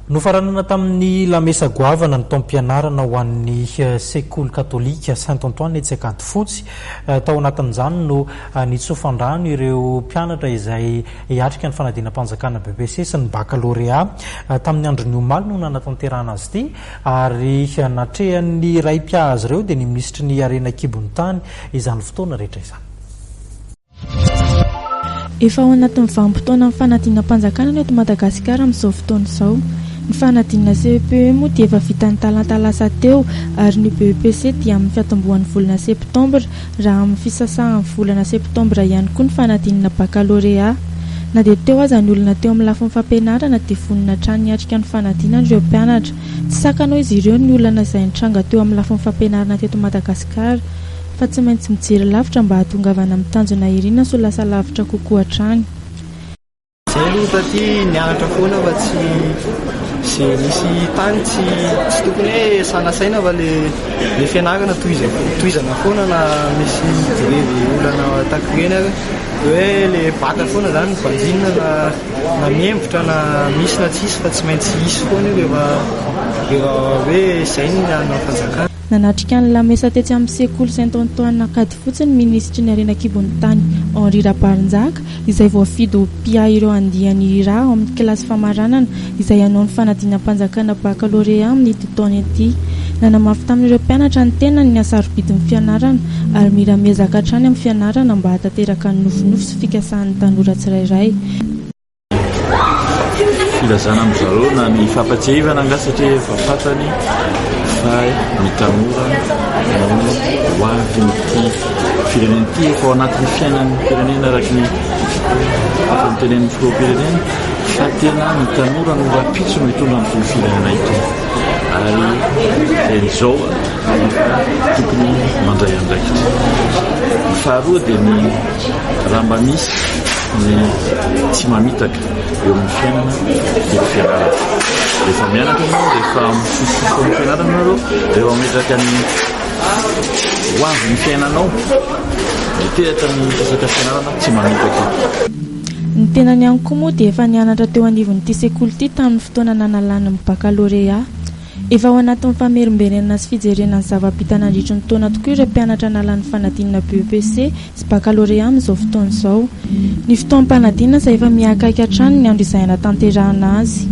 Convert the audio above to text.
Nofaranana tamin'ny lamesa goavana ny taom-pianarana ho an'ny sekoly katolika Saint-Antoine etsy Akantofotsy tao anatin'izany no nitsofandrano ireo mpianatra izay hiatrika ny fanadinam-panjakana BEPC sy ny baccalauréat tamin'ny andron'ny omaly no nanatanterahana azy ity ary natrehan'ny raim-pia azy ireo dia ny ministry ny Arena Kibony Tany izany fotoana rehetra izany. Efa ao anatin'ny vanim-potoana ny fanadinam-panjakana ny eto Madagasikara amin'izao fotoana izao. Ny fanadinana CPE moa dia efa vitan'ny talenta lasa teo ary ny BEPC dia amin'ny fiatombohan'ny volana septambra raha amin'ny fisasahan'ny volana septambra ihany koa ny fanadinana baccalauréat. Na dia teo aza ny olona teo amin'ny lafiny fampianarana dia vonina trano niatrika ny fanadinana ireo mpianatra. Tsy sakanao izy ireo ny olona izay nitranga teo amin'ny lafiny fampianarana teto Madagasikara fa tsy maintsy mijery lavitra mba hahatongavana amin'ny tanjona irina so lasa lavitra kokoa hatrany. Zay taty nianatra foana fa tsy misy tany tsy tokony hoe sanasaina fa le fianarana tohizana foana na misy direvy olana takorena hoe le baka foana zany ny vanjinina na miembotra na misy na tsisy fa tsy maintsy isy foana io rehefa hoe izay ny anao fanjakana. Nanatrika ny lamesa tetsy amin'ny sekoly Saint-Antoine nakady fotsiny ny ministry ny Arena Kibony Tany Henri Rabarinjaka izay voafidy ho mpia ireo andiany raha amin'ny kilasy famaranana izay hanao ny fanadinam-panjakana baccalauréat amin'ity taona ity. Nanamafy tamin'ireo mpianatra ny tena ny asarobidin'ny fianarana ary miramezaka hatrany amin'ny fianarana mba hatateraka ny nofinofy sy fikasahan'ny tanora tsirairay. Filazana amin'izareo na ny fampatsiahivana anga satria efa fantany fa ny tanora ho avy nyity firenena ity efa ao anatin'ny fiainan'ny firenena araka ny tenen'ny filoha-pirenena fa tena ny tanora no rapitso no hitondra amin'ny firenena ity ary izao tokony mandray andraikitra. Ny faharoa dia ny raha mba misy ny tsy mamitaka eo amin'ny fiainana dia fianarana. Rehefa mianatra ianao, rehefa mifofofoka amin'ny fianarana ianao, rehefa metraka ny ho avy ny fiainanao dia teraka ny resaka fianarana tsy mamitaka. Ny tenany ihany koa moa dia efa nianatra teo anivon'ity sekoly ity tamin'ny fotoana nanalana ny baccalauréat. Efa ao anatin'ny famerimberenana sy fijerena ny zava-bita nandritra ny taona tokoa ireo mpianatra nalan'ny fanadinana BEPC sy baccalauréat amin'izao fotoana izao. Ny fotoam-panadinana izay efa miakaiky hatrany ny andro izay hanatanterahana azy.